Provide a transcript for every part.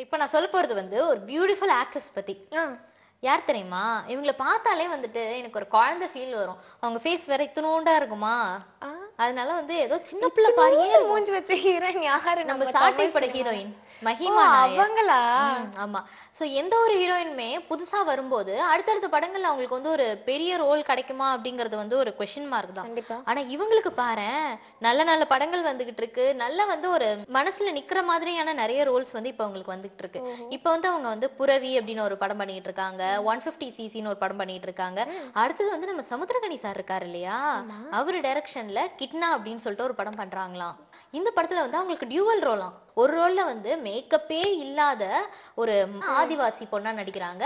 இப்ப நான் சொல்ல போறது வந்து ஒரு பியூட்டிஃபுல் ஆக்ட்ரஸ் பத்தி. யார் தெரியுமா? இவங்கள பார்த்தாலே வந்துட்டு எனக்கு ஒரு குழந்தை ஃபீல் வரும். அவங்க ஃபேஸ் வேற இத்துணூண்டா இருக்குமா, அதனால வந்து ஏதோ சின்ன பிள்ளை பாரியே மூஞ்சி வச்ச ஹீரோயின் யாரு? நம்ம சாட்டை பட ஹீரோயின் மஹிமா நாயர். அவங்களா? ஆமா. சோ எந்த ஒரு ஹீரோயினுமே புதுசா வரும்போது அடுத்தடுத்த படங்கள்ல அவங்களுக்கு வந்து ஒரு பெரிய ரோல் கிடைக்குமா அப்படிங்கறது வந்து ஒரு क्वेश्चन மார்க் தான். ஆனா இவங்களுக்கு பாரேன், நல்ல நல்ல படங்கள் வந்துகிட்டு இருக்கு. நல்ல வந்து ஒரு மனசுல நிக்கிற மாதிரியான நிறைய ரோல்ஸ் வந்து இப்ப அவங்களுக்கு வந்துகிட்டு இருக்கு. இப்ப வந்து அவங்க வந்து புரவி அப்படின்னு ஒரு படம் பண்ணிட்டு இருக்காங்க. 150cc ஒரு படம் பண்ணிட்டு இருக்காங்க. அடுத்தது வந்து நம்ம சமுத்திரகனி சார் இருக்காரு இல்லையா, அவரு டைரக்ஷன்ல கிட்னா அப்படின்னு சொல்லிட்டு ஒரு படம் பண்றாங்களாம். இந்த படத்துல வந்து அவங்களுக்கு டியூவல் ரோலாம். ஒரு ரோல்ல வந்து மேக்கப்பே இல்லாத ஒரு ஆதிவாசி பொண்ணா நடிக்கிறாங்க.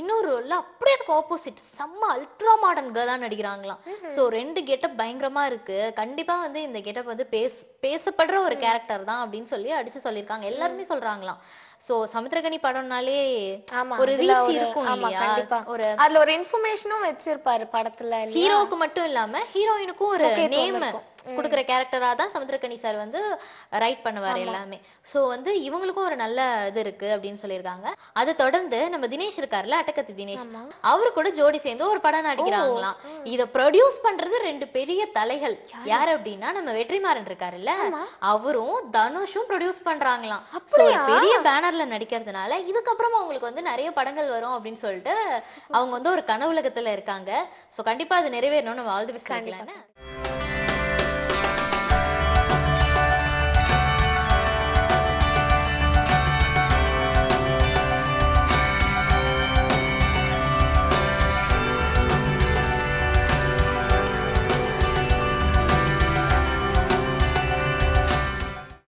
இன்னொரு ரோல்ல அப்படியே ஆப்போசிட் செம்ம அல்ட்ரா மாடர்ன் கேர்ளா நடிக்கிறாங்களாம். சோ ரெண்டு கெட்டப் பயங்கரமா இருக்கு. கண்டிப்பா வந்து இந்த கெட்டப் வந்து பேசப்படுற ஒரு கேரக்டர் தான் அப்படின்னு சொல்லி அடிச்சு சொல்லிருக்காங்க. எல்லாருமே சொல்றாங்களாம். சோ சமுத்திரகனி படம்னாலே ஒரு ரீச் இருக்கும் இல்லையா, ஒரு அதுல ஒரு இன்ஃபர்மேஷனும் வச்சிருப்பாரு படத்துல. ஹீரோவுக்கு மட்டும் இல்லாம ஹீரோயினுக்கும் ஒரு நேம் குடுக்குற கேரக்டரா தான் சமுத்திரகனி சார் வந்து ரைட் பண்ணுவாரு எல்லாமே. சோ வந்து இவங்களுக்கும் ஒரு நல்ல இது இருக்கு அப்படின்னு சொல்லியிருக்காங்க. அதை தொடர்ந்து நம்ம தினேஷ் இருக்காருல்ல, அட்டகத்தி தினேஷ், அவரு கூட ஜோடி சேர்ந்து ஒரு படம் நடிக்கிறாங்களாம். இத ப்ரொடியூஸ் பண்றது ரெண்டு பெரிய தலைகள். யாரு அப்படின்னா நம்ம வெற்றிமாறன் இருக்காருல்ல, அவரும் தனுஷும் ப்ரொடியூஸ் பண்றாங்களாம். ஒரு பெரிய பேனர்ல நடிக்கிறதுனால இதுக்கப்புறம் அவங்களுக்கு வந்து நிறைய படங்கள் வரும் அப்படின்னு சொல்லிட்டு அவங்க வந்து ஒரு கனவுலகத்துல இருக்காங்க. சோ கண்டிப்பா அது நிறைவேறணும்னு நம்ம ஆல் தி பெஸ்ட் சொல்லிக்கலாம்.